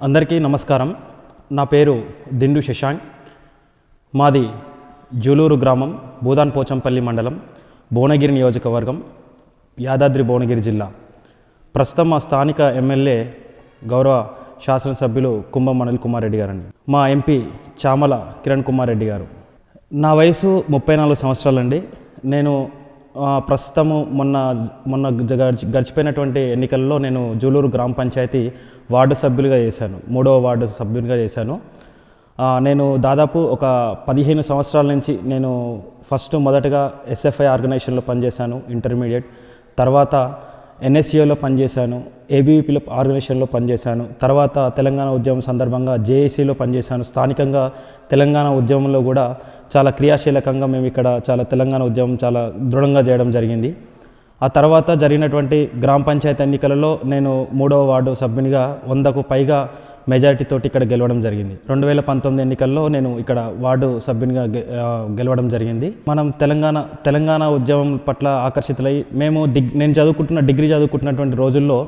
అందరికీ నమస్కారం. నా పేరు దిండు శశాంక్. మాది జూలూరు గ్రామం, భూదాన్ పోచంపల్లి మండలం, భువనగిరి నియోజకవర్గం, యాదాద్రి భువనగిరి జిల్లా. ప్రస్తుతం మా స్థానిక ఎమ్మెల్యే గౌరవ శాసనసభ్యులు కుంభం అనిల్ కుమార్ రెడ్డి గారండి. మా ఎంపీ చామల కిరణ్ కుమార్ రెడ్డి గారు. నా వయసు 34 సంవత్సరాలండి. నేను ప్రస్తుతము మొన్న గడిచిపోయినటువంటి ఎన్నికల్లో నేను జూలూరు గ్రామ పంచాయతీ వార్డు సభ్యులుగా చేశాను, 3వ వార్డు సభ్యునిగా చేశాను. నేను దాదాపు ఒక 15 సంవత్సరాల నుంచి నేను మొదటగా ఎస్ఎఫ్ఐ ఆర్గనైజేషన్లో పనిచేశాను, ఇంటర్మీడియట్. తర్వాత ఎన్ఎస్యూలో పనిచేశాను, ఏబీవీపీలో ఆర్గనైజేషన్లో పనిచేశాను. తర్వాత తెలంగాణ ఉద్యమం సందర్భంగా జేఏసీలో పనిచేశాను. స్థానికంగా తెలంగాణ ఉద్యమంలో కూడా చాలా క్రియాశీలకంగా మేము ఇక్కడ తెలంగాణ ఉద్యమం చాలా దృఢంగా చేయడం జరిగింది. ఆ తర్వాత జరిగినటువంటి గ్రామ పంచాయతీ ఎన్నికలలో నేను 3వ వార్డు సభ్యునిగా 100కు పైగా మెజారిటీతోటి ఇక్కడ గెలవడం జరిగింది. 2019 ఎన్నికల్లో నేను ఇక్కడ వార్డు సభ్యునిగా గెలవడం జరిగింది. మనం తెలంగాణ ఉద్యమం పట్ల ఆకర్షితులై నేను డిగ్రీ చదువుకుంటున్నటువంటి రోజుల్లో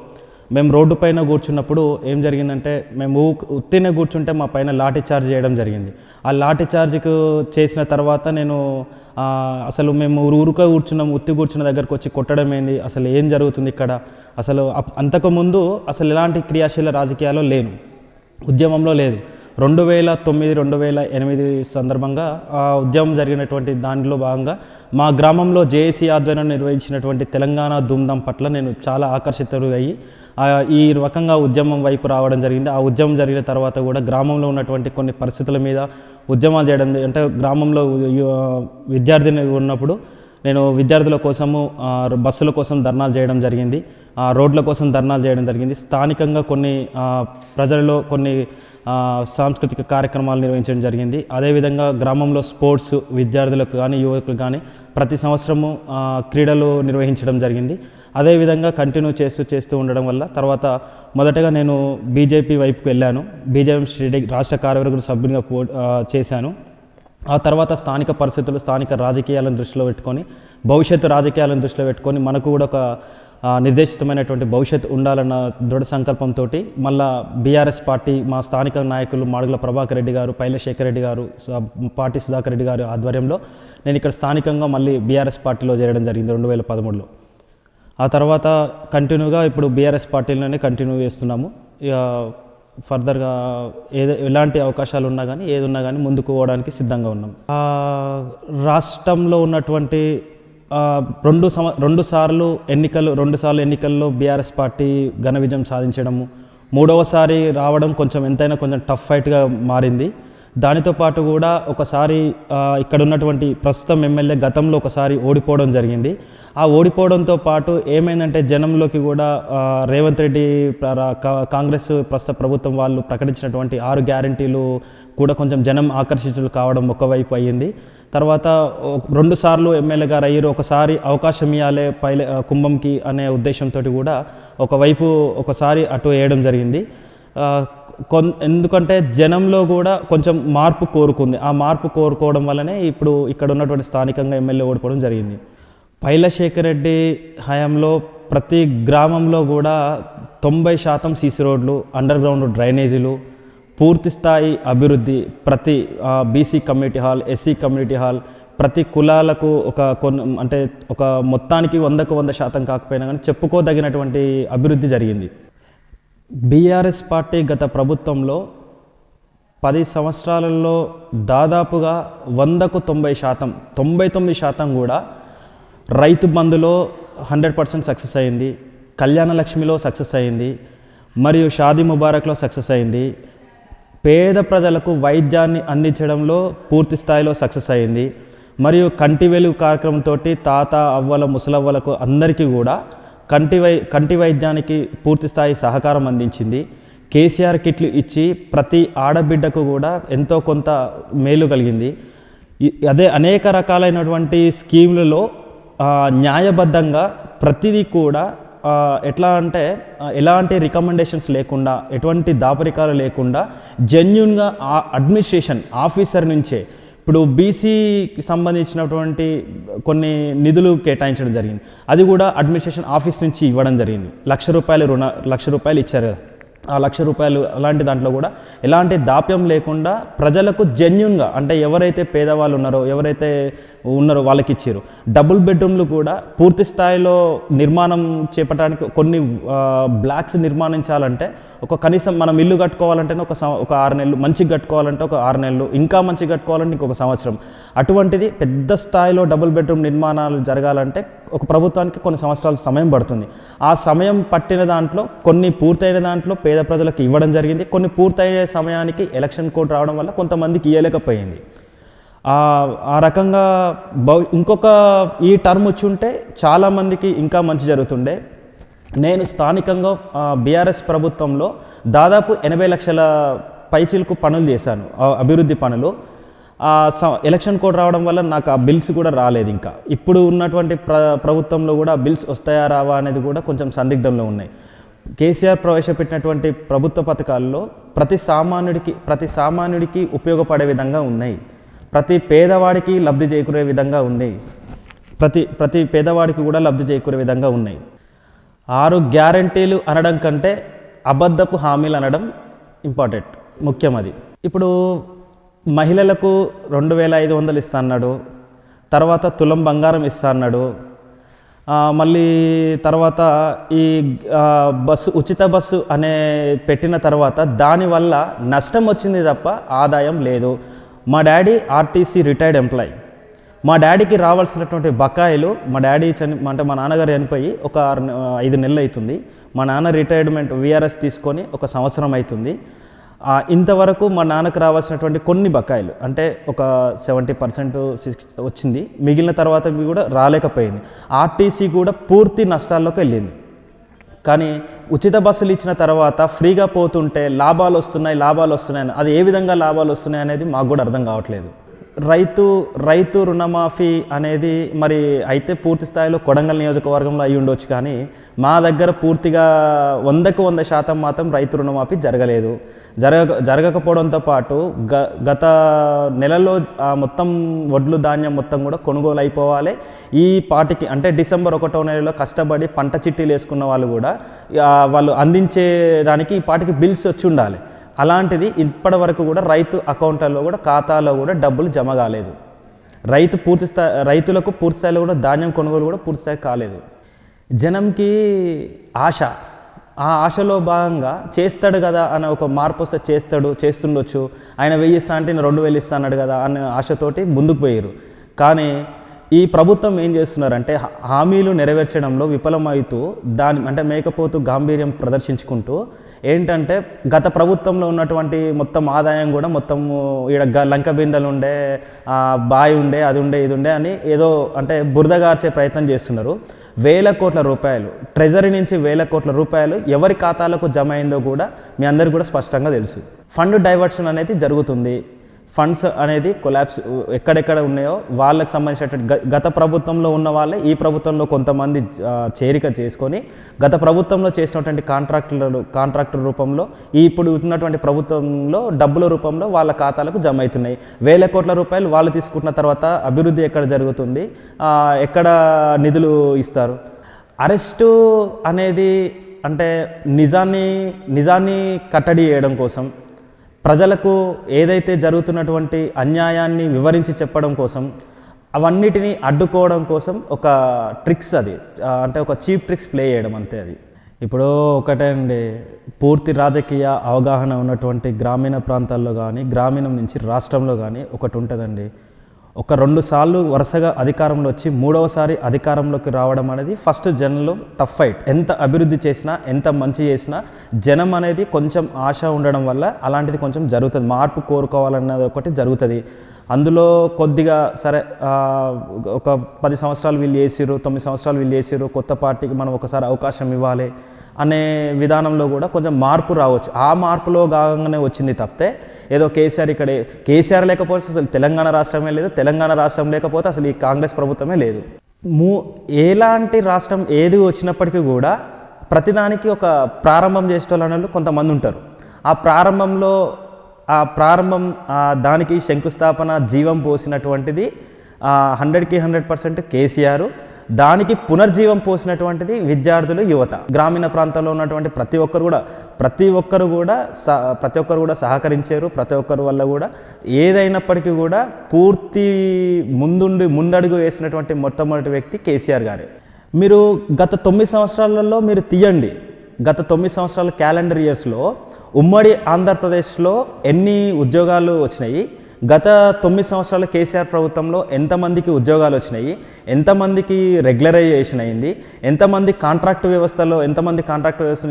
మేము రోడ్డు పైన కూర్చున్నప్పుడు ఏం జరిగిందంటే, మేము ఉత్తినే కూర్చుంటే మా పైన లాఠీ చార్జ్ చేయడం జరిగింది. ఆ లాఠీ చార్జ్కు చేసిన తర్వాత నేను అసలు మేము ఉత్తి కూర్చున్న దగ్గరకు వచ్చి కొట్టడం ఏంది, అసలు ఏం జరుగుతుంది ఇక్కడ, అసలు అంతకుముందు అసలు ఎలాంటి క్రియాశీల రాజకీయాల్లో లేను, ఉద్యమంలో లేదు. 2009, 2008 సందర్భంగా ఆ ఉద్యమం జరిగినటువంటి దానిలో భాగంగా మా గ్రామంలో జేఏసీ ఆధ్వర్యంలో నిర్వహించినటువంటి తెలంగాణ ధూమ్ధాం పట్ల నేను చాలా ఆకర్షితుడయ్యి ఈ రకంగా ఉద్యమం వైపు రావడం జరిగింది. ఆ ఉద్యమం జరిగిన తర్వాత కూడా గ్రామంలో ఉన్నటువంటి కొన్ని పరిస్థితుల మీద ఉద్యమాలు చేయడం, అంటే గ్రామంలో విద్యార్థిని ఉన్నప్పుడు నేను విద్యార్థుల కోసము బస్సుల కోసం ధర్నాలు చేయడం జరిగింది, రోడ్ల కోసం ధర్నాలు చేయడం జరిగింది. స్థానికంగా కొన్ని ప్రజలలో కొన్ని సాంస్కృతిక కార్యక్రమాలు నిర్వహించడం జరిగింది. అదేవిధంగా గ్రామంలో స్పోర్ట్స్ విద్యార్థులకు కానీ యువకులకు కానీ ప్రతి సంవత్సరము క్రీడలు నిర్వహించడం జరిగింది. అదేవిధంగా కంటిన్యూ చేస్తూ ఉండడం వల్ల తర్వాత మొదటగా నేను బీజేపీ వైపుకు వెళ్ళాను. బీజేపీ రాష్ట్ర కార్యవర్గ సభ్యునిగా చేశాను. ఆ తర్వాత స్థానిక పరిస్థితులు, స్థానిక రాజకీయాలను దృష్టిలో పెట్టుకొని, భవిష్యత్తు రాజకీయాలను దృష్టిలో పెట్టుకొని మనకు కూడా ఒక నిర్దేశితమైనటువంటి భవిష్యత్తు ఉండాలన్న దృఢ సంకల్పంతో మళ్ళా బీఆర్ఎస్ పార్టీ మా స్థానిక నాయకులు మాడుగుల ప్రభాకర్ రెడ్డి గారు, పైల శేఖర్ రెడ్డి గారు, పార్టీ సుధాకర్ రెడ్డి గారు ఆధ్వర్యంలో నేను ఇక్కడ స్థానికంగా మళ్ళీ బీఆర్ఎస్ పార్టీలో చేరడం జరిగింది 2013లో. ఆ తర్వాత కంటిన్యూగా ఇప్పుడు బీఆర్ఎస్ పార్టీలోనే కంటిన్యూ చేస్తున్నాము. ఇక ఫర్దర్గా ఎలాంటి అవకాశాలు ఉన్నా కానీ ఏది ఉన్నా కానీ ముందుకు పోవడానికి సిద్ధంగా ఉన్నాం. రాష్ట్రంలో ఉన్నటువంటి రెండు సార్లు ఎన్నికల్లో బీఆర్ఎస్ పార్టీ ఘన విజయం సాధించడము, 3వసారి రావడం కొంచెం టఫ్ ఫైట్గా మారింది. దానితో పాటు కూడా ఒకసారి ఇక్కడ ఉన్నటువంటి ప్రస్తుతం ఎమ్మెల్యే గతంలో ఒకసారి ఓడిపోవడం జరిగింది. ఆ ఓడిపోవడంతో పాటు ఏమైందంటే జనంలోకి కూడా రేవంత్ రెడ్డి కాంగ్రెస్ ప్రస్తుత ప్రభుత్వం వాళ్ళు ప్రకటించినటువంటి 6 గ్యారంటీలు కూడా కొంచెం జనం ఆకర్షితులు కావడం ఒకవైపు అయ్యింది. తర్వాత 2 సార్లు ఎమ్మెల్యే గారు అయ్యారు, ఒకసారి అవకాశం ఇవ్వాలి కుంభంకి అనే ఉద్దేశంతో కూడా ఒకసారి అటు వేయడం జరిగింది. ఎందుకంటే జనంలో కూడా కొంచెం మార్పు కోరుకుంది. ఆ మార్పు కోరుకోవడం వల్లనే ఇప్పుడు ఇక్కడ ఉన్నటువంటి స్థానికంగా ఎమ్మెల్యే ఓడిపోవడం జరిగింది. పైల శేఖర్ రెడ్డి హయాంలో ప్రతి గ్రామంలో కూడా 90% సీసీ రోడ్లు, అండర్ గ్రౌండ్ డ్రైనేజీలు, పూర్తి స్థాయి అభివృద్ధి, ప్రతి BC community hall, SC community hall, ప్రతి కులాలకు ఒక మొత్తానికి 100కు 100% కాకపోయినా కానీ చెప్పుకోదగినటువంటి అభివృద్ధి జరిగింది. బీఆర్ఎస్ పార్టీ గత ప్రభుత్వంలో 10 సంవత్సరాలలో దాదాపుగా 100కు 90%, 99% కూడా రైతు బంధులో 100% సక్సెస్ అయింది, కళ్యాణ లక్ష్మిలో సక్సెస్ అయింది, మరియు షాదీ ముబారక్లో సక్సెస్ అయింది, పేద ప్రజలకు వైద్యాన్ని అందించడంలో పూర్తి స్థాయిలో సక్సెస్ అయింది, మరియు కంటి వెలుగు కార్యక్రమంతో తాత అవ్వల ముసలవ్వలకు అందరికీ కూడా కంటి వైద్యానికి పూర్తి స్థాయి సహకారం అందించింది. కేసీఆర్ కిట్లు ఇచ్చి ప్రతి ఆడబిడ్డకు కూడా ఎంతో కొంత మేలు కలిగింది. అదే అనేక రకాలైనటువంటి స్కీములలో న్యాయబద్ధంగా ప్రతిదీ కూడా ఎలాంటి రికమెండేషన్స్ లేకుండా, ఎటువంటి దాపరికాలు లేకుండా జెన్యూన్గా అడ్మినిస్ట్రేషన్ ఆఫీసర్ నుంచే ఇప్పుడు బీసీకి సంబంధించినటువంటి కొన్ని నిధులు కేటాయించడం జరిగింది. అది కూడా అడ్మినిస్ట్రేషన్ ఆఫీస్ నుంచి ఇవ్వడం జరిగింది. ₹1,00,000 ఇచ్చారు కదా, ఆ ₹1,00,000 అలాంటి దాంట్లో కూడా ఎలాంటి దాప్యం లేకుండా ప్రజలకు జెన్యూన్గా, అంటే ఎవరైతే పేదవాళ్ళు ఉన్నారో ఎవరైతే ఉన్నారో వాళ్ళకి ఇచ్చారు. డబుల్ బెడ్రూమ్లు కూడా పూర్తి స్థాయిలో నిర్మాణం చేపట్టడానికి కొన్ని బ్లాక్స్ నిర్మాణించాలంటే కనీసం మనం ఇల్లు కట్టుకోవాలంటేనే ఒక 6 నెలలు, మంచిగా కట్టుకోవాలంటే ఒక 6 నెలలు, ఇంకా మంచిగా కట్టుకోవాలంటే ఇంకొక సంవత్సరం. అటువంటిది పెద్ద స్థాయిలో డబుల్ బెడ్రూమ్ నిర్మాణాలు జరగాలంటే ఒక ప్రభుత్వానికి కొన్ని సంవత్సరాల సమయం పడుతుంది. ఆ సమయం పట్టిన దాంట్లో కొన్ని పూర్తయిన దాంట్లో పేద ప్రజలకు ఇవ్వడం జరిగింది. కొన్ని పూర్తయ్యే సమయానికి ఎలక్షన్ కోడ్ రావడం వల్ల కొంతమందికి ఇవ్వలేకపోయింది. ఆ రకంగా ఇంకొక ఈ టర్మ్ వచ్చి ఉంటే చాలామందికి ఇంకా మంచి జరుగుతుండే. నేను స్థానికంగా బీఆర్ఎస్ ప్రభుత్వంలో దాదాపు 80 లక్షల పైచిలకు పనులు చేశాను, అభివృద్ధి పనులు. ఎలక్షన్ కోడ్ రావడం వల్ల నాకు ఆ బిల్స్ కూడా రాలేదు. ఇంకా ఇప్పుడు ఉన్నటువంటి ప్రభుత్వంలో కూడా బిల్స్ వస్తాయా రావా అనేది కూడా కొంచెం సందిగ్ధంలో ఉన్నాయి. కేసీఆర్ ప్రవేశపెట్టినటువంటి ప్రభుత్వ పథకాల్లో ప్రతి సామాన్యుడికి ఉపయోగపడే విధంగా ఉన్నాయి. ప్రతి పేదవాడికి లబ్ధి చేకూరే విధంగా ఉంది. ప్రతి పేదవాడికి కూడా లబ్ధి చేకూరే విధంగా ఉన్నాయి. 6 గ్యారంటీలు అనడం కంటే అబద్ధపు హామీలు అనడం ఇంపార్టెంట్, ముఖ్యం. అది ఇప్పుడు మహిళలకు 2,500 ఇస్తా అన్నాడు, తర్వాత తులం బంగారం ఇస్తా అన్నాడు. మళ్ళీ తర్వాత ఈ ఉచిత బస్సు అనే పెట్టిన తర్వాత దానివల్ల నష్టం వచ్చింది తప్ప ఆదాయం లేదు. మా డాడీ ఆర్టీసీ రిటైర్డ్ ఎంప్లాయీ. మా డాడీకి రావాల్సినటువంటి బకాయిలు, మా నాన్నగారు చనిపోయి ఒక 5 నెలలు అవుతుంది. మా నాన్న రిటైర్మెంట్ వీఆర్ఎస్ తీసుకొని 1 సంవత్సరం అవుతుంది. ఇంతవరకు మా నాన్నకు రావాల్సినటువంటి కొన్ని బకాయిలు అంటే ఒక 70% వచ్చింది, మిగిలిన తర్వాత కూడా రాలేకపోయింది. ఆర్టీసీ కూడా పూర్తి నష్టాల్లోకి వెళ్ళింది. కానీ ఉచిత బస్సులు ఇచ్చిన తర్వాత ఫ్రీగా పోతుంటే లాభాలు వస్తున్నాయి. అది ఏ విధంగా లాభాలు వస్తున్నాయి అనేది మాకు కూడా అర్థం కావట్లేదు. రైతు రుణమాఫీ అనేది మరి అయితే పూర్తి స్థాయిలో కొడంగల్ నియోజకవర్గంలో అయి ఉండొచ్చు, కానీ మా దగ్గర పూర్తిగా 100కు 100% మాత్రం రైతు రుణమాఫీ జరగలేదు. జరగకపోవడంతో పాటు గత నెలలో మొత్తం వడ్లు ధాన్యం మొత్తం కూడా కొనుగోలు అయిపోవాలి. ఈ పాటికి అంటే డిసెంబర్ 1వ నెలలో కష్టపడి పంట చిట్టీలు వేసుకున్న వాళ్ళు కూడా వాళ్ళు అందించేదానికి ఈ పాటికి బిల్స్ వచ్చి ఉండాలి. అలాంటిది ఇప్పటి వరకు కూడా రైతు అకౌంట్లలో కూడా ఖాతాలో కూడా డబ్బులు జమ కాలేదు. రైతులకు పూర్తి స్థాయిలో కూడా ధాన్యం కొనుగోలు కూడా పూర్తి స్థాయి కాలేదు. జనంకి ఆశ, ఆ ఆశలో భాగంగా చేస్తాడు కదా అనే ఒక మార్పు వస్తే చేస్తుండొచ్చు. ఆయన 1000 ఇస్తా అంటే 2,000 ఇస్తా అన్నాడు కదా అనే ఆశతోటి ముందుకు పోయారు. కానీ ఈ ప్రభుత్వం ఏం చేస్తున్నారంటే హామీలు నెరవేర్చడంలో విఫలమవుతూ అంటే మేకపోతూ గాంభీర్యం ప్రదర్శించుకుంటూ ఏంటంటే గత ప్రభుత్వంలో ఉన్నటువంటి మొత్తం ఆదాయం కూడా మొత్తం ఈడ లంక బిందెలు ఉండే, బావి ఉండే, అది ఉండే, ఇది ఉండే అని ఏదో అంటే బురదగార్చే ప్రయత్నం చేస్తున్నారు. 1,000 కోట్ల రూపాయలు ట్రెజరీ నుంచి 1,000 కోట్ల రూపాయలు ఎవరి ఖాతాలకు జమ అయిందో కూడా మీ అందరికీ కూడా స్పష్టంగా తెలుసు. ఫండ్ డైవర్షన్ అనేది జరుగుతుంది. ఫండ్స్ అనేది కొలాప్స్ ఎక్కడెక్కడ ఉన్నాయో వాళ్ళకి సంబంధించినటువంటి గత ప్రభుత్వంలో ఉన్న వాళ్ళే ఈ ప్రభుత్వంలో కొంతమంది చేరిక చేసుకొని గత ప్రభుత్వంలో చేసినటువంటి కాంట్రాక్టర్ రూపంలో ఇప్పుడు ఉన్నటువంటి ప్రభుత్వంలో డబ్బుల రూపంలో వాళ్ళ ఖాతాలకు జమ అవుతున్నాయి. 1,000 కోట్ల రూపాయలు వాళ్ళు తీసుకుంటున్న తర్వాత అభివృద్ధి ఎక్కడ జరుగుతుంది, ఎక్కడ నిధులు ఇస్తారు? అరెస్టు అనేది అంటే నిజాన్ని కట్టడి చేయడం కోసం, ప్రజలకు ఏదైతే జరుగుతున్నటువంటి అన్యాయాన్ని వివరించి చెప్పడం కోసం, అవన్నిటినీ అడ్డుకోవడం కోసం ఒక ట్రిక్స్, అది అంటే ఒక చీప్ ట్రిక్స్ ప్లే చేయడం అంతే. అది ఇప్పుడు ఒకటే అండి, పూర్తి రాజకీయ అవగాహన ఉన్నటువంటి గ్రామీణ ప్రాంతాల్లో కానీ గ్రామీణం నుంచి రాష్ట్రంలో కానీ ఒకటి ఉంటుందండి. 2 సార్లు వరుసగా అధికారంలో వచ్చి 3వసారి అధికారంలోకి రావడం అనేది ఫస్ట్ జనంలో టఫ్ ఫైట్. ఎంత అభివృద్ధి చేసినా ఎంత మంచి చేసినా జనం అనేది కొంచెం ఆశ ఉండడం వల్ల అలాంటిది కొంచెం జరుగుతుంది. మార్పు కోరుకోవాలన్నది ఒకటి జరుగుతుంది. అందులో కొద్దిగా సరే ఒక 10 సంవత్సరాలు వీళ్ళు చేసిర్రు, 9 సంవత్సరాలు వీళ్ళు చేసిర్రు, కొత్త పార్టీకి మనం ఒకసారి అవకాశం ఇవ్వాలి అనే విధానంలో కూడా కొంచెం మార్పు రావచ్చు. ఆ మార్పులో భాగంగానే వచ్చింది తప్పితే ఏదో కేసీఆర్ లేకపోతే అసలు తెలంగాణ రాష్ట్రమే లేదు, తెలంగాణ రాష్ట్రం లేకపోతే అసలు ఈ కాంగ్రెస్ ప్రభుత్వమే లేదు. ఎలాంటి రాష్ట్రం ఏది వచ్చినప్పటికీ కూడా ప్రతిదానికి ఒక ప్రారంభం చేసేటోళ్ళు కొంతమంది ఉంటారు. ఆ ప్రారంభం దానికి శంకుస్థాపన జీవం పోసినటువంటిది 100% కేసీఆర్. దానికి పునర్జీవం పోసినటువంటిది విద్యార్థులు, యువత. గ్రామీణ ప్రాంతంలో ఉన్నటువంటి ప్రతి ఒక్కరు కూడా సహకరించారు. ప్రతి ఒక్కరు వల్ల కూడా ఏదైనప్పటికీ కూడా పూర్తి ముందడుగు వేసినటువంటి మొట్టమొదటి వ్యక్తి కేసీఆర్ గారే. మీరు గత 9 సంవత్సరాలలో మీరు తీయండి, గత 9 సంవత్సరాల క్యాలెండర్ ఇయర్స్లో ఉమ్మడి ఆంధ్రప్రదేశ్లో ఎన్ని ఉద్యోగాలు వచ్చినాయి, గత 9 సంవత్సరాల కేసీఆర్ ప్రభుత్వంలో ఎంతమందికి ఉద్యోగాలు వచ్చినాయి, ఎంతమందికి రెగ్యులరైజేషన్ అయింది, ఎంతమంది కాంట్రాక్ట్ వ్యవస్థ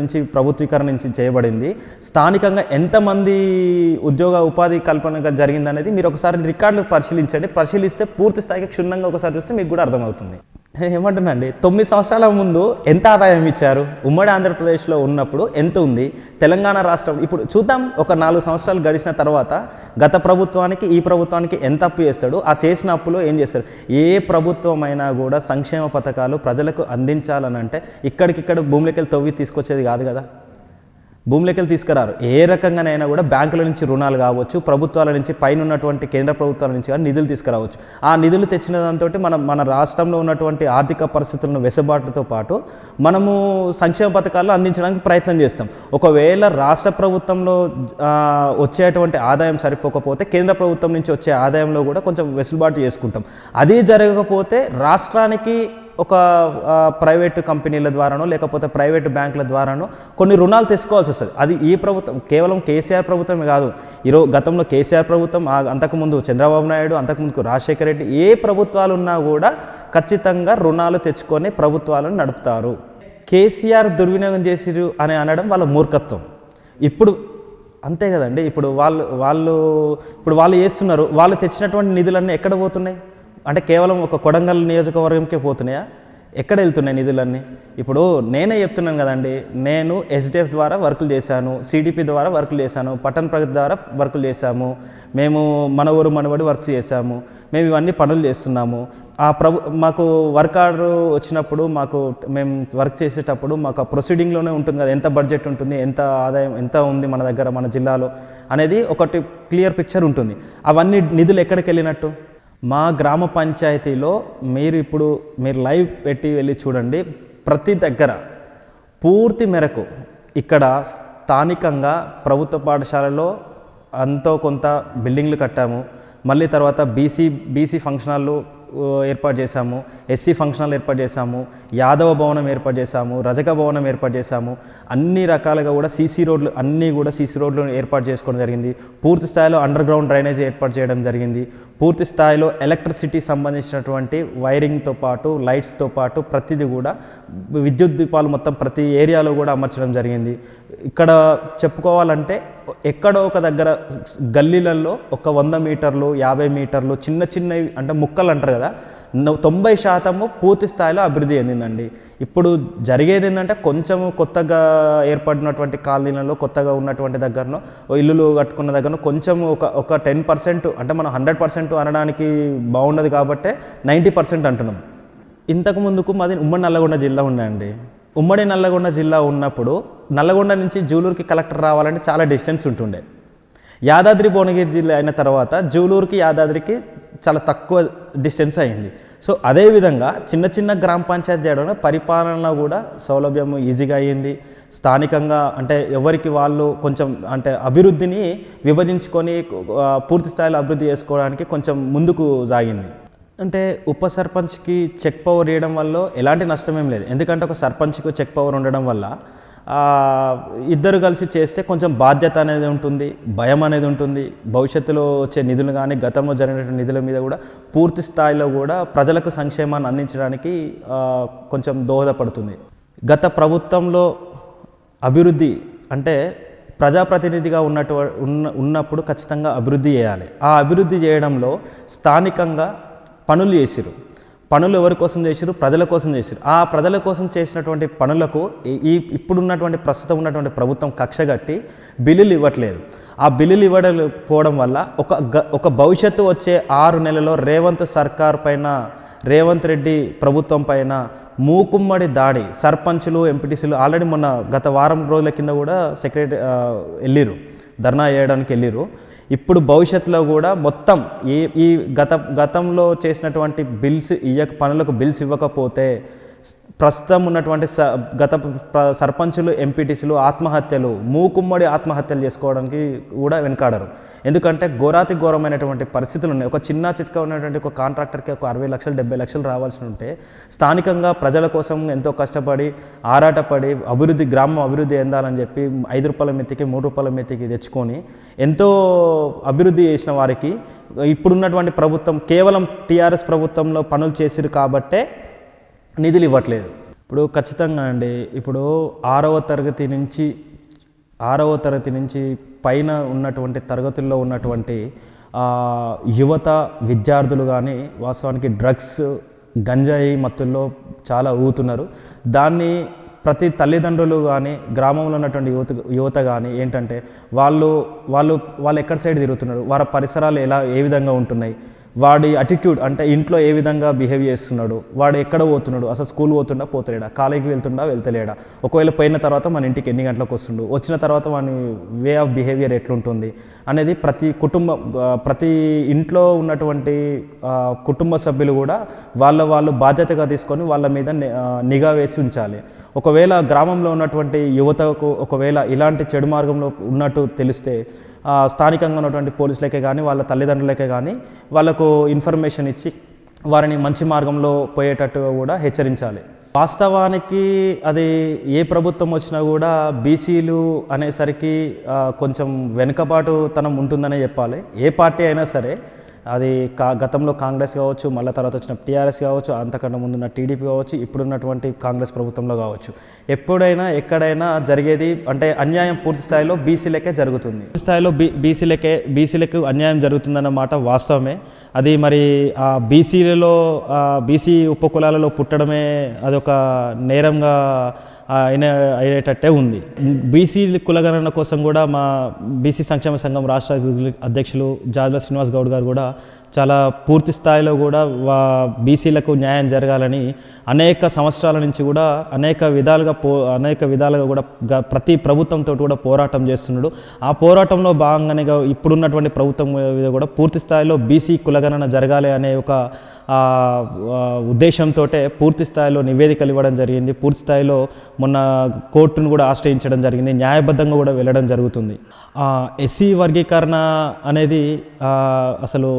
నుంచి ప్రభుత్వీకరణ నుంచి చేయబడింది, స్థానికంగా ఎంతమంది ఉపాధి కల్పన జరిగిందనేది మీరు ఒకసారి రికార్డులు పరిశీలిస్తే పూర్తి స్థాయికి క్షుణ్ణంగా ఒకసారి చూస్తే మీకు కూడా అర్థమవుతుంది. ఏమంటున్నాండి, 9 సంవత్సరాల ముందు ఎంత ఆదాయం ఇచ్చారు, ఉమ్మడి ఆంధ్రప్రదేశ్లో ఉన్నప్పుడు ఎంత ఉంది, తెలంగాణ రాష్ట్రం ఇప్పుడు చూద్దాం. ఒక 4 సంవత్సరాలు గడిచిన తర్వాత గత ప్రభుత్వానికి ఈ ప్రభుత్వానికి ఎంత అప్పు చేస్తాడు, ఆ చేసిన అప్పులో ఏం చేస్తాడు. ఏ ప్రభుత్వం అయినా కూడా సంక్షేమ పథకాలు ప్రజలకు అందించాలనంటే ఇక్కడికిక్కడ భూమిలోకి తవ్వి తీసుకొచ్చేది కాదు కదా. భూమిలోకి తీసుకురారు. ఏ రకంగానైనా కూడా బ్యాంకుల నుంచి రుణాలు కావచ్చు, ప్రభుత్వాల నుంచి పైన ఉన్నటువంటి కేంద్ర ప్రభుత్వాల నుంచి కానీ నిధులు తీసుకురావచ్చు. ఆ నిధులు తెచ్చిన దాంతో మన రాష్ట్రంలో ఉన్నటువంటి ఆర్థిక పరిస్థితులను వెసులుబాటుతో పాటు మనము సంక్షేమ పథకాలు అందించడానికి ప్రయత్నం చేస్తాం. ఒకవేళ రాష్ట్ర ప్రభుత్వంలో వచ్చేటువంటి ఆదాయం సరిపోకపోతే కేంద్ర ప్రభుత్వం నుంచి వచ్చే ఆదాయంలో కూడా కొంచెం వెసులుబాటు చేసుకుంటాం. అది జరగకపోతే రాష్ట్రానికి ఒక ప్రైవేటు కంపెనీల ద్వారానో లేకపోతే ప్రైవేటు బ్యాంకుల ద్వారానో కొన్ని రుణాలు తెచ్చుకోవాల్సి వస్తుంది. అది ఈ ప్రభుత్వం కేవలం కేసీఆర్ ప్రభుత్వమే కాదు. గతంలో కేసీఆర్ ప్రభుత్వం, అంతకుముందు చంద్రబాబు నాయుడు, అంతకుముందు రాజశేఖర రెడ్డి, ఏ ప్రభుత్వాలు ఉన్నా కూడా ఖచ్చితంగా రుణాలు తెచ్చుకొని ప్రభుత్వాలను నడుపుతారు. కేసీఆర్ దుర్వినియోగం చేసిరు అని అనడం వాళ్ళ మూర్ఖత్వం. ఇప్పుడు అంతే కదండి. ఇప్పుడు వాళ్ళు చేస్తున్నారు. వాళ్ళు తెచ్చినటువంటి నిధులన్నీ ఎక్కడ పోతున్నాయి అంటే కేవలం ఒక కొడంగల్ నియోజకవర్గంకే పోతున్నాయా? ఎక్కడ వెళ్తున్నాయి నిధులన్నీ? ఇప్పుడు నేనే చెప్తున్నాను కదండి, నేను ఎస్డిఎఫ్ ద్వారా వర్కులు చేశాను, సిడిపి ద్వారా వర్కులు చేశాను, పట్టణ ప్రగతి ద్వారా వర్కులు చేశాము, మేము మన ఊరు మనబడి వర్క్స్ చేశాము, మేము ఇవన్నీ పనులు చేస్తున్నాము. మాకు వర్క్ ఆర్డర్ వచ్చినప్పుడు మేము వర్క్ చేసేటప్పుడు మాకు ఆ ప్రొసీడింగ్లోనే ఉంటుంది కదా, ఎంత బడ్జెట్ ఉంటుంది, ఎంత ఆదాయం ఎంత ఉంది మన దగ్గర మన జిల్లాలో అనేది ఒకటి క్లియర్ పిక్చర్ ఉంటుంది. అవన్నీ నిధులు ఎక్కడికి వెళ్ళినట్టు? మా గ్రామ పంచాయతీలో మీరు లైవ్ పెట్టి వెళ్ళి చూడండి. ప్రతి దగ్గర పూర్తి మేరకు ఇక్కడ స్థానికంగా ప్రభుత్వ పాఠశాలలో అంతో కొంత బిల్డింగ్లు కట్టాము. మళ్ళీ తర్వాత బీసీ ఫంక్షన్ హాళ్ళు ఏర్పాటు చేశాము, ఎస్సీ ఫంక్షన్ హాల్ ఏర్పాటు చేశాము, యాదవ భవనం ఏర్పాటు చేశాము, రజక భవనం ఏర్పాటు చేశాము. అన్ని రకాలుగా కూడా సీసీ రోడ్లు ఏర్పాటు చేసుకోవడం జరిగింది. పూర్తి స్థాయిలో అండర్ గ్రౌండ్ డ్రైనేజ్ ఏర్పాటు చేయడం జరిగింది. పూర్తి స్థాయిలో ఎలక్ట్రిసిటీ సంబంధించినటువంటి వైరింగ్తో పాటు లైట్స్తో పాటు ప్రతిదీ కూడా విద్యుత్ దీపాలు మొత్తం ప్రతి ఏరియాలో కూడా అమర్చడం జరిగింది. ఇక్కడ చెప్పుకోవాలంటే ఎక్కడో ఒక దగ్గర గల్లీలలో ఒక 100 మీటర్లు 50 మీటర్లు చిన్నవి అంటే ముక్కలు అంటారు కదా, 90% పూర్తి స్థాయిలో అభివృద్ధి చెందిందండి. ఇప్పుడు జరిగేది ఏంటంటే కొంచెం కొత్తగా ఏర్పడినటువంటి కాలనీలలో కొత్తగా ఉన్నటువంటి దగ్గరనో ఇల్లులు కట్టుకున్న దగ్గరనో కొంచెం ఒక 10% అంటే మనం 100% అనడానికి బాగుండదు కాబట్టి 90% అంటున్నాం. ఇంతకు ముందుకు మాది ఉమ్మడి నల్లగొండ జిల్లా ఉందండి. ఉమ్మడి నల్లగొండ జిల్లా ఉన్నప్పుడు నల్లగొండ నుంచి జూలూరుకి కలెక్టర్ రావాలంటే చాలా డిస్టెన్స్ ఉంటుండే. యాదాద్రి భువనగిరి జిల్లా అయిన తర్వాత జూలూరుకి యాదాద్రికి చాలా తక్కువ డిస్టెన్స్ అయింది. సో అదేవిధంగా చిన్న గ్రామ పంచాయతీ చేయడం పరిపాలన కూడా సౌలభ్యం ఈజీగా అయ్యింది. స్థానికంగా అంటే ఎవరికి వాళ్ళు కొంచెం అంటే అభివృద్ధిని విభజించుకొని పూర్తి స్థాయిలో అభివృద్ధి చేసుకోవడానికి కొంచెం ముందుకు సాగింది. అంటే ఉప సర్పంచ్కి చెక్ పవర్ ఇవ్వడం వల్ల ఎలాంటి నష్టమేం లేదు. ఎందుకంటే ఒక సర్పంచ్కి చెక్ పవర్ ఉండడం వల్ల ఇద్దరు కలిసి చేస్తే కొంచెం బాధ్యత అనేది ఉంటుంది, భయం అనేది ఉంటుంది. భవిష్యత్తులో వచ్చే నిధులు కానీ గతంలో జరిగినటువంటి నిధుల మీద కూడా పూర్తి స్థాయిలో కూడా ప్రజలకు సంక్షేమాన్ని అందించడానికి కొంచెం దోహదపడుతుంది. గత ప్రభుత్వంలో అభివృద్ధి అంటే ప్రజాప్రతినిధిగా ఉన్నప్పుడు ఖచ్చితంగా అభివృద్ధి చేయాలి. ఆ అభివృద్ధి చేయడంలో స్థానికంగా పనులు చేసిరు. పనులు ఎవరి కోసం చేసిరు? ప్రజల కోసం చేసిరు. ఆ ప్రజల కోసం చేసినటువంటి పనులకు ప్రస్తుతం ఉన్నటువంటి ప్రభుత్వం కక్షగట్టి బిల్లులు ఇవ్వట్లేదు. ఆ బిల్లులు ఇవ్వకపోవడం వల్ల ఒక భవిష్యత్తు వచ్చే 6 నెలల్లో రేవంత్ రెడ్డి ప్రభుత్వం పైన మూకుమ్మడి దాడి. సర్పంచులు, ఎంపీటీసీలు ఆల్రెడీ గత వారం రోజుల కింద కూడా ధర్నా చేయడానికి వెళ్ళిరు. ఇప్పుడు భవిష్యత్తులో కూడా మొత్తం ఈ గతంలో చేసినటువంటి పనులకు బిల్స్ ఇవ్వకపోతే ప్రస్తుతం ఉన్నటువంటి గత సర్పంచులు ఎంపీటీసీలు ఆత్మహత్యలు మూకుమ్మడి ఆత్మహత్యలు చేసుకోవడానికి కూడా వెనకాడరు. ఎందుకంటే ఘోరమైనటువంటి పరిస్థితులు ఉన్నాయి. ఒక చిన్న చిత్కా ఉన్నటువంటి ఒక కాంట్రాక్టర్కి ఒక 60 లక్షలు 70 లక్షలు రావాల్సి ఉంటే స్థానికంగా ప్రజల కోసం ఎంతో కష్టపడి ఆరాటపడి గ్రామం అభివృద్ధి చెందాలని చెప్పి 5 రూపాయల మెత్తికి 3 రూపాయల మెత్తికి తెచ్చుకొని ఎంతో అభివృద్ధి చేసిన వారికి ఇప్పుడున్నటువంటి ప్రభుత్వం కేవలం టీఆర్ఎస్ ప్రభుత్వంలో పనులు చేసిరు కాబట్టే నిధులు ఇవ్వట్లేదు. ఇప్పుడు ఖచ్చితంగా అండి, ఇప్పుడు 6వ తరగతి నుంచి పైన ఉన్నటువంటి తరగతుల్లో ఉన్నటువంటి యువత విద్యార్థులు కానీ వాస్తవానికి డ్రగ్స్ గంజాయి మత్తుల్లో చాలా ఊతున్నారు. దాన్ని ప్రతి తల్లిదండ్రులు కానీ గ్రామంలో ఉన్నటువంటి యువత కానీ ఏంటంటే వాళ్ళు ఎక్కడ సైడ్ తిరుగుతున్నారు, వారి పరిసరాలు ఏ విధంగా ఉంటున్నాయి, వాడి అటిట్యూడ్ అంటే ఇంట్లో ఏ విధంగా బిహేవ్ చేస్తున్నాడు, వాడు ఎక్కడ పోతున్నాడు, అసలు స్కూల్ పోతలేడా, కాలేజీకి వెళ్తలేడా, ఒకవేళ పోయిన తర్వాత మన ఇంటికి ఎన్ని గంటలకు వస్తుండు, వచ్చిన తర్వాత వాని వే ఆఫ్ బిహేవియర్ ఎట్లుంటుంది అనేది ప్రతి ఇంట్లో ఉన్నటువంటి కుటుంబ సభ్యులు కూడా వాళ్ళు బాధ్యతగా తీసుకొని వాళ్ళ మీద నిఘా వేసి ఉంచాలి. ఒకవేళ గ్రామంలో ఉన్నటువంటి యువతకు ఒకవేళ ఇలాంటి చెడు మార్గంలో ఉన్నట్టు తెలిస్తే స్థానికంగా ఉన్నటువంటి పోలీసులకే కానీ వాళ్ళ తల్లిదండ్రులకే కానీ వాళ్ళకు ఇన్ఫర్మేషన్ ఇచ్చి వారిని మంచి మార్గంలో పోయేటట్టుగా కూడా హెచ్చరించాలి. వాస్తవానికి అది ఏ ప్రభుత్వం వచ్చినా కూడా బీసీలు అనేసరికి కొంచెం వెనుకబాటుతనం ఉంటుందనే చెప్పాలి. ఏ పార్టీ అయినా సరే, అది గతంలో కాంగ్రెస్ కావచ్చు, మళ్ళీ తర్వాత వచ్చిన టీఆర్ఎస్ కావచ్చు, అంతకన్నా ముందున్న టీడీపీ కావచ్చు, ఇప్పుడున్నటువంటి కాంగ్రెస్ ప్రభుత్వంలో కావచ్చు, ఎప్పుడైనా ఎక్కడైనా జరిగేది అంటే అన్యాయం పూర్తి స్థాయిలో బీసీలకే జరుగుతుంది. పూర్తి స్థాయిలో బీసీలకు అన్యాయం జరుగుతుందన్నమాట వాస్తవమే. అది మరి ఆ బీసీ ఉపకులాలలో పుట్టడమే అదొక నేరంగా అయ్యేటట్టే ఉంది. బీసీ కులగణన కోసం కూడా మా బీసీ సంక్షేమ సంఘం రాష్ట్ర అధ్యక్షులు జాజుల శ్రీనివాస్ గౌడ్ గారు కూడా చాలా పూర్తి స్థాయిలో కూడా బీసీలకు న్యాయం జరగాలని అనేక సంవత్సరాల నుంచి కూడా అనేక విధాలుగా కూడా ప్రతి ప్రభుత్వంతో కూడా పోరాటం చేస్తున్నాడు. ఆ పోరాటంలో భాగంగానే ఇప్పుడున్నటువంటి ప్రభుత్వం మీద కూడా పూర్తి స్థాయిలో బీసీ కులగణన జరగాలి అనే ఒక ఉద్దేశంతో పూర్తి స్థాయిలో నివేదికలు ఇవ్వడం జరిగింది. పూర్తి స్థాయిలో మొన్న కోర్టును కూడా ఆశ్రయించడం జరిగింది. న్యాయబద్ధంగా కూడా వెళ్ళడం జరుగుతుంది. ఎస్సీ వర్గీకరణ అనేది అసలు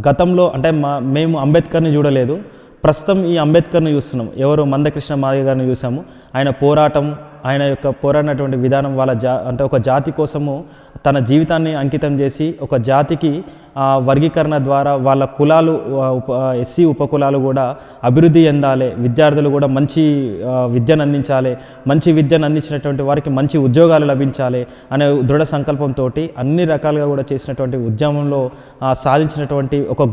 గతంలో అంటే మేము అంబేద్కర్ని చూడలేదు, ప్రస్తుతం ఈ అంబేద్కర్ని చూస్తున్నాం. ఎవరు మందకృష్ణ మాదిగ గారిని చూసాము. ఆయన పోరాటం, ఆయన యొక్క పోరాడినటువంటి విధానం అంటే ఒక జాతి కోసము తన జీవితాన్ని అంకితం చేసి ఒక జాతికి వర్గీకరణ ద్వారా వాళ్ళ కులాలు ఎస్సీ ఉపకులాలు కూడా అభివృద్ధి చెందాలి, విద్యార్థులు కూడా మంచి విద్యను అందించాలి, మంచి విద్యను అందించినటువంటి వారికి మంచి ఉద్యోగాలు లభించాలి అనే దృఢ సంకల్పంతో అన్ని రకాలుగా కూడా చేసినటువంటి ఉద్యమంలో సాధించినటువంటి ఒక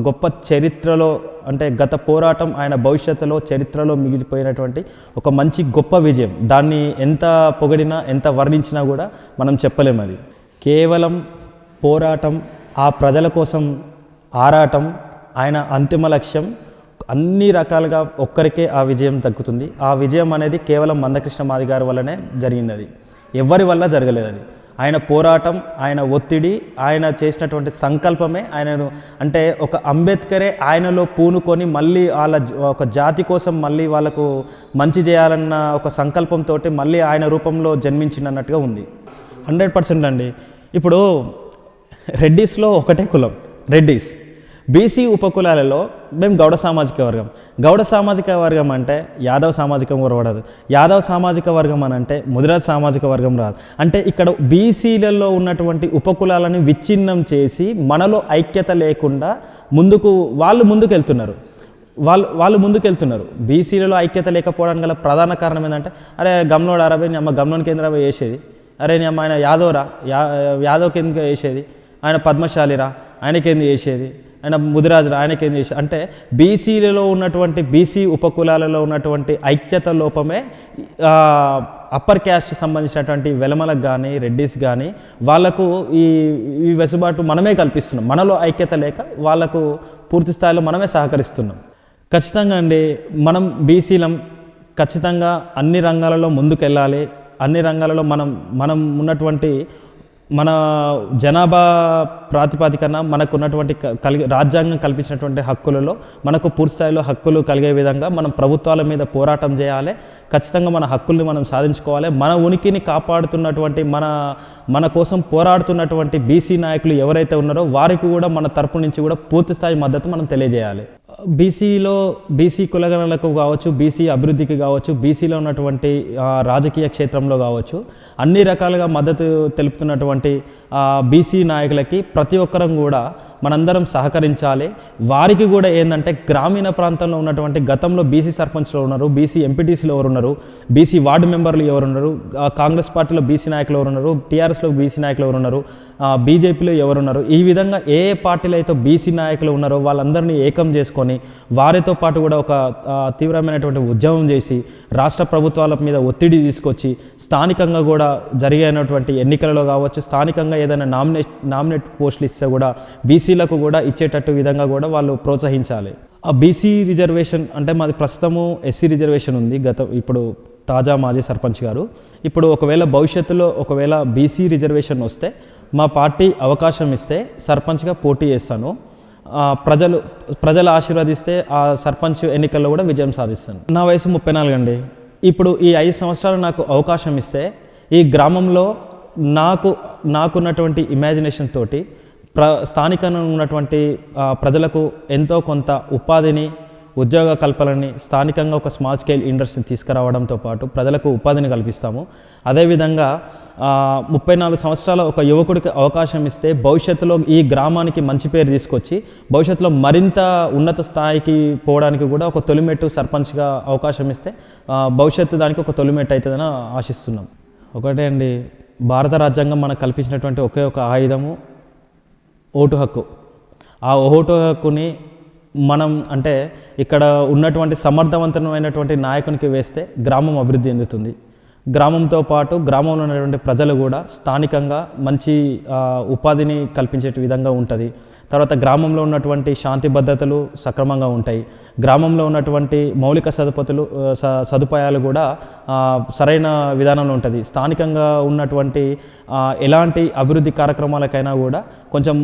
గొప్ప చరిత్రలో అంటే గత పోరాటం ఆయన భవిష్యత్తులో చరిత్రలో మిగిలిపోయినటువంటి ఒక మంచి గొప్ప విజయం. దాన్ని ఎంత పొగిడినా ఎంత వర్ణించినా కూడా మనం చెప్పలేము. అది కేవలం పోరాటం, ఆ ప్రజల కోసం ఆరాటం ఆయన అంతిమ లక్ష్యం. అన్ని రకాలుగా ఒక్కరికే ఆ విజయం దక్కుతుంది. ఆ విజయం అనేది కేవలం మందకృష్ణ మాదిగ గారి వల్లనే జరిగింది. అది ఎవరి వల్ల జరగలేదు. అది ఆయన పోరాటం, ఆయన ఒత్తిడి, ఆయన చేసినటువంటి సంకల్పమే ఆయనను అంటే ఒక అంబేద్కరే ఆయనలో పూనుకొని మళ్ళీ ఒక జాతి కోసం మళ్ళీ వాళ్ళకు మంచి చేయాలన్న ఒక సంకల్పంతో మళ్ళీ ఆయన రూపంలో జన్మించినట్టుగా ఉంది. 100% అండి. ఇప్పుడు రెడ్డిస్లో ఒకటే కులం రెడ్డిస్. బీసీ ఉపకులాలలో మేము గౌడ సామాజిక వర్గం అంటే యాదవ్ సామాజిక వర్గం రాదు. యాదవ్ సామాజిక వర్గం అని అంటే ముదిరాజ్ సామాజిక వర్గం రాదు. అంటే ఇక్కడ బీసీలలో ఉన్నటువంటి ఉపకులాలను విచ్ఛిన్నం చేసి మనలో ఐక్యత లేకుండా వాళ్ళు ముందుకు వెళ్తున్నారు. బీసీలలో ఐక్యత లేకపోవడానికి గల ప్రధాన కారణం ఏంటంటే, అరే గమ్నోడు అరవై అమ్మ గమ్నోని కేంద్ర వేసేది, అరే నీ అమ్మ ఆయన యాదవ్ కింద వేసేది, ఆయన పద్మశాలిరా ఆయనకేంది చేసేది, ఆయన ముదిరాజురా ఆయనకేంది చేసేది. అంటే బీసీలలో ఉన్నటువంటి బీసీ ఉపకులాలలో ఉన్నటువంటి ఐక్యత లోపమే అప్పర్ క్యాస్ట్ సంబంధించినటువంటి వెలమలకు కానీ రెడ్డిస్ కానీ వాళ్లకు ఈ వెసుబాటు మనమే కల్పిస్తున్నాం. మనలో ఐక్యత లేక వాళ్లకు పూర్తి స్థాయిలో మనమే సహకరిస్తున్నాం. ఖచ్చితంగా అండి, మనం బీసీలం ఖచ్చితంగా అన్ని రంగాలలో ముందుకెళ్ళాలి. అన్ని రంగాలలో మనం ఉన్నటువంటి మన జనాభా ప్రాతిపదికన మనకు ఉన్నటువంటి రాజ్యాంగం కల్పించినటువంటి హక్కులలో మనకు పూర్తి స్థాయిలో హక్కులు కలిగే విధంగా మనం ప్రభుత్వాల మీద పోరాటం చేయాలి. ఖచ్చితంగా మన హక్కుల్ని మనం సాధించుకోవాలి. మన ఉనికిని కాపాడుతున్నటువంటి మన కోసం పోరాడుతున్నటువంటి బీసీ నాయకులు ఎవరైతే ఉన్నారో వారికి కూడా మన తరపు నుంచి కూడా పూర్తి స్థాయి మద్దతు మనం తెలియజేయాలి. బీసీ కులగణలకు కావచ్చు, బీసీ అభివృద్ధికి కావచ్చు, బీసీలో ఉన్నటువంటి రాజకీయ క్షేత్రంలో కావచ్చు, అన్ని రకాలుగా మద్దతు తెలుపుతున్నటువంటి బీసీ నాయకులకి ప్రతి ఒక్కరం కూడా మనందరం సహకరించాలి. వారికి కూడా ఏంటంటే గ్రామీణ ప్రాంతంలో ఉన్నటువంటి గతంలో బీసీ సర్పంచ్లు ఉన్నారు, బీసీ ఎంపీటీసీలు ఎవరున్నారు, బీసీ వార్డు మెంబర్లు ఎవరున్నారు, కాంగ్రెస్ పార్టీలో బీసీ నాయకులు ఎవరున్నారు, టీఆర్ఎస్లో బీసీ నాయకులు ఎవరున్నారు, బీజేపీలో ఎవరున్నారు, ఈ విధంగా ఏ పార్టీలో అయితే బీసీ నాయకులు ఉన్నారో వాళ్ళందరినీ ఏకం చేసుకొని వారితో పాటు కూడా ఒక తీవ్రమైనటువంటి ఉద్యమం చేసి రాష్ట్ర ప్రభుత్వాల మీద ఒత్తిడి తీసుకొచ్చి స్థానికంగా కూడా జరిగినటువంటి ఎన్నికలలో కావచ్చు, స్థానికంగా ఏదైనా నామినేట్ పోస్టులు ఇస్తే కూడా బీసీలకు కూడా ఇచ్చేటట్టు విధంగా కూడా వాళ్ళు ప్రోత్సహించాలి. ఆ బీసీ రిజర్వేషన్ అంటే మాది ప్రస్తుతము ఎస్సీ రిజర్వేషన్ ఉంది. ఇప్పుడు తాజా మాజీ సర్పంచ్ గారు ఇప్పుడు ఒకవేళ భవిష్యత్తులో బీసీ రిజర్వేషన్ వస్తే మా పార్టీ అవకాశం ఇస్తే సర్పంచ్గా పోటీ చేస్తాను. ప్రజలు ఆశీర్వదిస్తే ఆ సర్పంచ్ ఎన్నికల్లో కూడా విజయం సాధిస్తాను. నా వయసు 34 అండి. ఇప్పుడు ఈ 5 సంవత్సరాలు నాకు అవకాశం ఇస్తే ఈ గ్రామంలో నాకున్నటువంటి ఇమాజినేషన్ తోటి స్థానికంగా ఉన్నటువంటి ప్రజలకు ఎంతో కొంత ఉపాధిని, ఉద్యోగ కల్పనని, స్థానికంగా ఒక స్మాల్ స్కేల్ ఇండస్ట్రీని తీసుకురావడంతో పాటు ప్రజలకు ఉపాధిని కల్పిస్తాము. అదేవిధంగా 34 సంవత్సరాల ఒక యువకుడికి అవకాశం ఇస్తే భవిష్యత్తులో ఈ గ్రామానికి మంచి పేరు తీసుకొచ్చి భవిష్యత్తులో మరింత ఉన్నత స్థాయికి పోవడానికి కూడా ఒక తొలిమెట్టు సర్పంచ్గా అవకాశం ఇస్తే భవిష్యత్తు దానికి ఒక తొలిమెట్టు అవుతుందని ఆశిస్తున్నాం. ఒకటే అండి, భారత రాజ్యాంగం మనకు కల్పించినటువంటి ఒకే ఒక ఆయుధము ఓటు హక్కు. ఆ ఓటు హక్కుని మనం అంటే ఇక్కడ ఉన్నటువంటి సమర్థవంతమైనటువంటి నాయకునికి వేస్తే గ్రామం అభివృద్ధి చెందుతుంది. గ్రామంతో పాటు గ్రామంలో ఉన్నటువంటి ప్రజలు కూడా స్థానికంగా మంచి ఉపాధిని కల్పించే విధంగా ఉంటుంది. తర్వాత గ్రామంలో ఉన్నటువంటి శాంతి భద్రతలు సక్రమంగా ఉంటాయి. గ్రామంలో ఉన్నటువంటి మౌలిక సదుపాయాలు కూడా సరైన విధానంలో ఉంటుంది. స్థానికంగా ఉన్నటువంటి ఎలాంటి అభివృద్ధి కార్యక్రమాలకైనా కూడా కొంచెం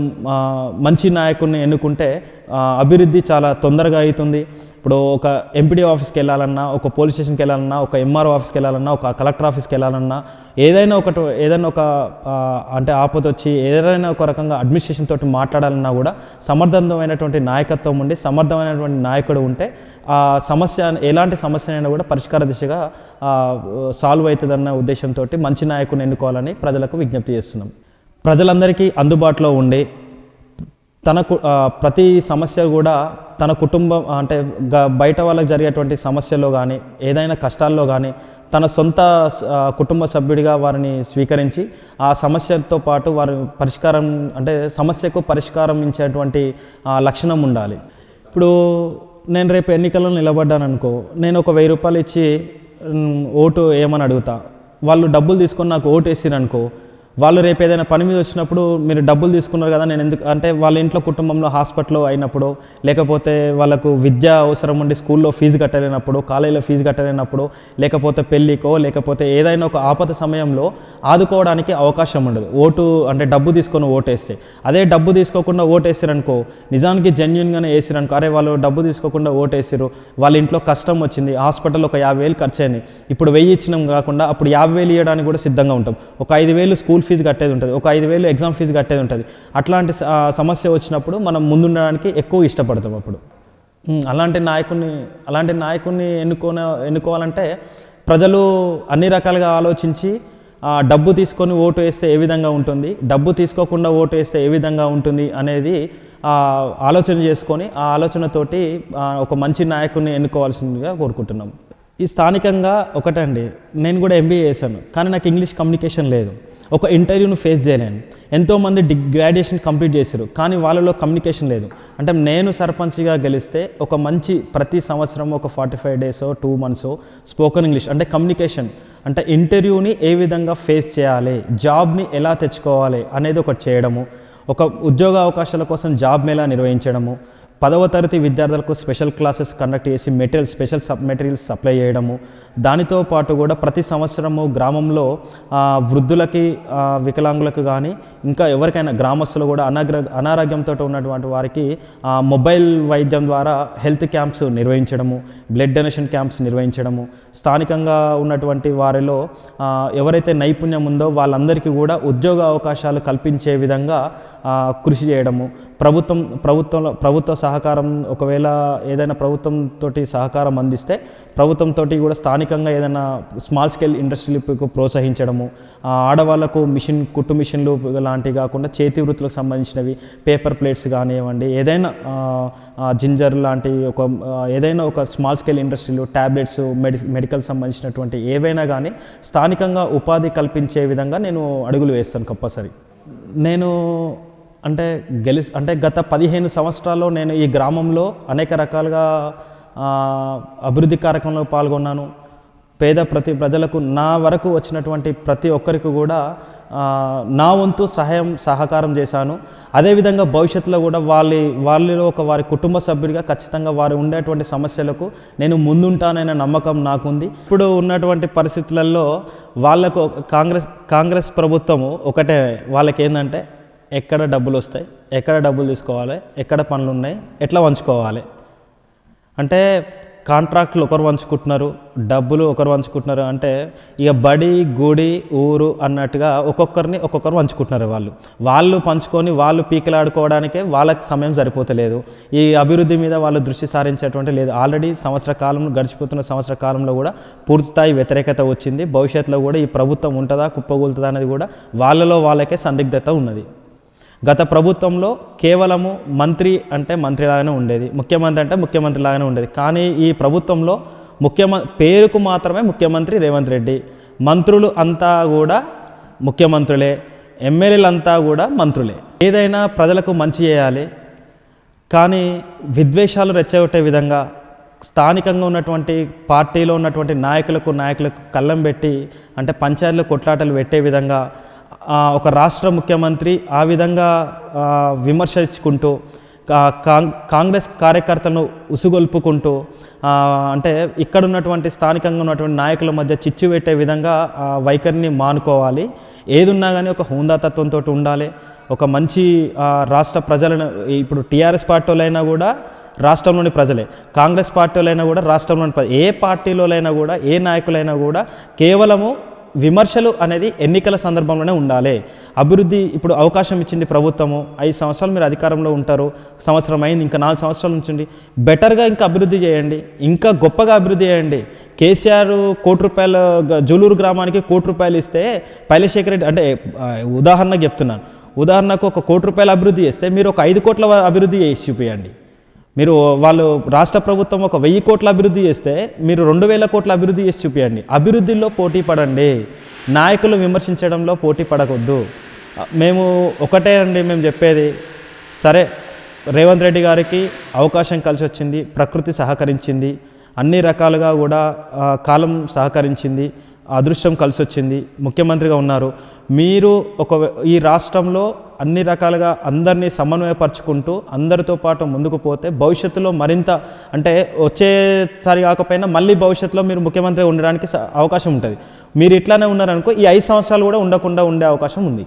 మంచి నాయకుడిని ఎన్నుకుంటే అభివృద్ధి చాలా తొందరగా అవుతుంది. ఇప్పుడు ఒక ఎంపీడీ ఆఫీస్కి వెళ్ళాలన్నా, ఒక పోలీస్ స్టేషన్కి వెళ్ళాలన్నా, ఒక ఎంఆర్ఓ ఆఫీస్కి వెళ్ళాలన్నా, ఒక కలెక్టర్ ఆఫీస్కి వెళ్ళాలన్నా, ఏదైనా ఒక అంటే ఆపద వచ్చి ఏదైనా ఒక రకంగా అడ్మినిస్ట్రేషన్ తోటి మాట్లాడాలన్నా కూడా సమర్థవంతమైనటువంటి నాయకత్వం ఉండి సమర్థమైనటువంటి నాయకుడు ఉంటే ఆ సమస్య ఎలాంటి సమస్యనైనా కూడా పరిష్కార దిశగా సాల్వ్ అవుతుందన్న ఉద్దేశంతో మంచి నాయకుడిని ఎన్నుకోవాలని ప్రజలకు విజ్ఞప్తి చేస్తున్నాం. ప్రజలందరికీ అందుబాటులో ఉండి ప్రతి సమస్య కూడా తన కుటుంబం అంటే బయట వాళ్ళకి జరిగేటువంటి సమస్యల్లో కానీ ఏదైనా కష్టాల్లో కానీ తన సొంత కుటుంబ సభ్యుడిగా వారిని స్వీకరించి ఆ సమస్యలతో పాటు వారి సమస్యకు పరిష్కారం ఇచ్చేటువంటి లక్షణం ఉండాలి. ఇప్పుడు నేను రేపు ఎన్నికల్లో నిలబడ్డాను అనుకో, నేను ఒక 1000 రూపాయలు ఇచ్చి ఓటు వేయమని అడుగుతా. వాళ్ళు డబ్బులు తీసుకొని నాకు ఓటు వేసిరనుకో, వాళ్ళు రేపు ఏదైనా పని మీద వచ్చినప్పుడు మీరు డబ్బులు తీసుకున్నారు కదా, నేను ఎందుకు అంటే వాళ్ళ ఇంట్లో కుటుంబంలో హాస్పిటల్లో అయినప్పుడు, లేకపోతే వాళ్ళకు విద్య అవసరం ఉండి స్కూల్లో ఫీజు కట్టలేనప్పుడు, కాలేజీలో ఫీజు కట్టలేనప్పుడు, లేకపోతే పెళ్ళికో లేకపోతే ఏదైనా ఒక ఆపద సమయంలో ఆదుకోవడానికి అవకాశం ఉండదు ఓటు అంటే డబ్బు తీసుకొని ఓటేస్తే. అదే డబ్బు తీసుకోకుండా ఓటేసారనుకో, నిజానికి జెన్యున్గానే వేసిరనుకో, అరే వాళ్ళు డబ్బు తీసుకోకుండా ఓటేసారు, వాళ్ళ ఇంట్లో కష్టం వచ్చింది, హాస్పిటల్లో ఒక 50,000 ఖర్చు అయింది, ఇప్పుడు 1000 ఇచ్చినాం కాకుండా అప్పుడు 50,000 ఇవ్వడానికి కూడా సిద్ధంగా ఉంటాం. ఒక 5,000 స్కూల్ ఫీజు కట్టేది ఉంటుంది, ఒక 5,000 ఎగ్జామ్ ఫీజు కట్టేది ఉంటుంది. అట్లాంటి సమస్య వచ్చినప్పుడు మనం ముందుండడానికి ఎక్కువ ఇష్టపడతాం. అప్పుడు అలాంటి నాయకుడిని ఎన్నుకోవాలంటే ప్రజలు అన్ని రకాలుగా ఆలోచించి డబ్బు తీసుకొని ఓటు వేస్తే ఏ విధంగా ఉంటుంది, డబ్బు తీసుకోకుండా ఓటు వేస్తే ఏ విధంగా ఉంటుంది అనేది ఆలోచన చేసుకొని ఆ ఆలోచనతోటి ఒక మంచి నాయకుడిని ఎన్నుకోవాల్సిందిగా కోరుకుంటున్నాం. ఈ స్థానికంగా ఒకటండి, నేను కూడా MBA చేశాను, కానీ నాకు ఇంగ్లీష్ కమ్యూనికేషన్ లేదు. ఒక ఇంటర్వ్యూను ఫేస్ చేయలేను. ఎంతోమంది గ్రాడ్యుయేషన్ కంప్లీట్ చేశారు, కానీ వాళ్ళలో కమ్యూనికేషన్ లేదు. అంటే నేను సర్పంచ్గా గెలిస్తే ఒక మంచి ప్రతి సంవత్సరం ఒక 45 డేసో 2 మంత్సో స్పోకెన్ ఇంగ్లీష్ అంటే కమ్యూనికేషన్ అంటే ఇంటర్వ్యూని ఏ విధంగా ఫేస్ చేయాలి, జాబ్ని ఎలా తెచ్చుకోవాలి అనేది ఒకటి చేయడము, ఒక ఉద్యోగ అవకాశాల కోసం జాబ్ మేళా నిర్వహించడము, 10వ తరగతి విద్యార్థులకు స్పెషల్ క్లాసెస్ కండక్ట్ చేసి స్పెషల్ మెటీరియల్స్ సప్లై చేయడము. దానితో పాటు కూడా ప్రతి సంవత్సరము గ్రామంలో వృద్ధులకి, వికలాంగులకు కానీ ఇంకా ఎవరికైనా గ్రామస్తులు కూడా అనారోగ్యంతో ఉన్నటువంటి వారికి మొబైల్ వైద్యం ద్వారా హెల్త్ క్యాంప్స్ నిర్వహించడము, బ్లడ్ డొనేషన్ క్యాంప్స్ నిర్వహించడము, స్థానికంగా ఉన్నటువంటి వారిలో ఎవరైతే నైపుణ్యం ఉందో వాళ్ళందరికీ కూడా ఉద్యోగ అవకాశాలు కల్పించే విధంగా కృషి చేయడము. ప్రభుత్వ సహకారం, ఒకవేళ ఏదైనా ప్రభుత్వంతో సహకారం అందిస్తే ప్రభుత్వంతో కూడా స్థానికంగా ఏదైనా స్మాల్ స్కేల్ ఇండస్ట్రీలకు ప్రోత్సహించడము. ఆడవాళ్లకు కుట్టు మిషన్లు లాంటివి కాకుండా చేతి వృత్తులకు సంబంధించినవి, పేపర్ ప్లేట్స్ కానివ్వండి, ఏదైనా జింజర్ లాంటి ఏదైనా ఒక స్మాల్ స్కేల్ ఇండస్ట్రీలు, ట్యాబ్లెట్స్, మెడికల్ సంబంధించినటువంటి ఏవైనా కానీ స్థానికంగా ఉపాధి కల్పించే విధంగా నేను అడుగులు వేస్తాను కంపల్సరీ. నేను గత 15 సంవత్సరాల్లో నేను ఈ గ్రామంలో అనేక రకాలుగా అభివృద్ధి కార్యక్రమంలో పాల్గొన్నాను. ప్రజలకు నా వరకు వచ్చినటువంటి ప్రతి ఒక్కరికి కూడా నా వంతు సహకారం చేశాను. అదేవిధంగా భవిష్యత్తులో కూడా వాళ్ళలో వారి కుటుంబ సభ్యుడిగా ఖచ్చితంగా వారు ఉండేటువంటి సమస్యలకు నేను ముందుంటాననే నమ్మకం నాకుంది. ఇప్పుడు ఉన్నటువంటి పరిస్థితులలో వాళ్ళకు కాంగ్రెస్ ప్రభుత్వము ఒకటే, వాళ్ళకి ఏంటంటే ఎక్కడ డబ్బులు వస్తాయి, ఎక్కడ డబ్బులు తీసుకోవాలి, ఎక్కడ పనులు ఉన్నాయి, ఎట్లా వంచుకోవాలి అంటే కాంట్రాక్టులు ఒకరు వంచుకుంటున్నారు, డబ్బులు ఒకరు వంచుకుంటున్నారు. అంటే ఇక బడి, గుడి, ఊరు అన్నట్టుగా ఒక్కొక్కరు వంచుకుంటున్నారు. వాళ్ళు పంచుకొని వాళ్ళు పీకలాడుకోవడానికే వాళ్ళకి సమయం సరిపోతలేదు. ఈ అభివృద్ధి మీద వాళ్ళు దృష్టి సారించేటువంటి లేదు. ఆల్రెడీ గడిచిపోతున్న సంవత్సర కాలంలో కూడా పూర్తిస్థాయి వ్యతిరేకత వచ్చింది. భవిష్యత్తులో కూడా ఈ ప్రభుత్వం ఉంటుందా, కుప్పగూలుతుందా అనేది కూడా వాళ్ళకే సందిగ్ధత ఉన్నది. గత ప్రభుత్వంలో కేవలము మంత్రి అంటే మంత్రిలాగానే ఉండేది, ముఖ్యమంత్రి అంటే ముఖ్యమంత్రిలాగానే ఉండేది. కానీ ఈ ప్రభుత్వంలో పేరుకు మాత్రమే ముఖ్యమంత్రి రేవంత్ రెడ్డి, మంత్రులు అంతా కూడా ముఖ్యమంత్రులే, ఎమ్మెల్యేలంతా కూడా మంత్రులే. ఏదైనా ప్రజలకు మంచి చేయాలి, కానీ విద్వేషాలు రెచ్చగొట్టే విధంగా స్థానికంగా ఉన్నటువంటి పార్టీలో ఉన్నటువంటి నాయకులకు కళ్ళం పెట్టి అంటే పంచాయతీలో కొట్లాటలు పెట్టే విధంగా ఒక రాష్ట్ర ముఖ్యమంత్రి ఆ విధంగా విమర్శించుకుంటూ కాంగ్రెస్ కార్యకర్తలను ఉసుగొల్పుకుంటూ అంటే ఇక్కడ ఉన్నటువంటి స్థానికంగా ఉన్నటువంటి నాయకుల మధ్య చిచ్చు పెట్టే విధంగా వైఖరిని మానుకోవాలి. ఏదున్నా కానీ ఒక హుందాతత్వంతో ఉండాలి. ఒక మంచి రాష్ట్ర ప్రజలను, ఇప్పుడు టీఆర్ఎస్ పార్టీలైనా కూడా రాష్ట్రంలోని ప్రజలే, కాంగ్రెస్ పార్టీలైనా కూడా రాష్ట్రంలోని ఏ పార్టీలోనైనా కూడా ఏ నాయకులైనా కూడా కేవలము విమర్శలు అనేది ఎన్నికల సందర్భంలోనే ఉండాలి. అభివృద్ధి ఇప్పుడు అవకాశం ఇచ్చింది ప్రభుత్వము, 5 సంవత్సరాలు మీరు అధికారంలో ఉంటారు, సంవత్సరం అయింది, ఇంకా 4 సంవత్సరాల నుంచి బెటర్గా ఇంకా అభివృద్ధి చేయండి, ఇంకా గొప్పగా అభివృద్ధి చేయండి. కేసీఆర్ ₹1 జూలూరు గ్రామానికి ₹1 ఇస్తే పైలశేఖర్ రెడ్డి అంటే ఉదాహరణకు చెప్తున్నాను, ఉదాహరణకు ₹1 అభివృద్ధి చేస్తే మీరు ఒక 5 కోట్ల అభివృద్ధి చేసి చూపించండి. వాళ్ళు రాష్ట్ర ప్రభుత్వం ఒక 1000 కోట్ల అభివృద్ధి చేస్తే మీరు 2000 కోట్ల అభివృద్ధి చేసి చూపించండి. అభివృద్ధిలో పోటీ పడండి, నాయకులు విమర్శించడంలో పోటీ పడకూడదు. మేము ఒకటే మేము చెప్పేది, సరే రేవంత్ రెడ్డి గారికి అవకాశం కలిసి వచ్చింది, ప్రకృతి సహకరించింది, అన్ని రకాలుగా కూడా కాలం సహకరించింది, అదృష్టం కలిసి వచ్చింది, ముఖ్యమంత్రిగా ఉన్నారు. మీరు ఈ రాష్ట్రంలో అన్ని రకాలుగా అందరినీ సమన్వయపరుచుకుంటూ అందరితో పాటు ముందుకు పోతే భవిష్యత్తులో మరింత అంటే వచ్చేసారి కాకపోయినా మళ్ళీ భవిష్యత్తులో మీరు ముఖ్యమంత్రిగా ఉండడానికి అవకాశం ఉంటుంది. మీరు ఇట్లానే ఉన్నారనుకో ఈ 5 సంవత్సరాలు కూడా ఉండకుండా ఉండే అవకాశం ఉంది.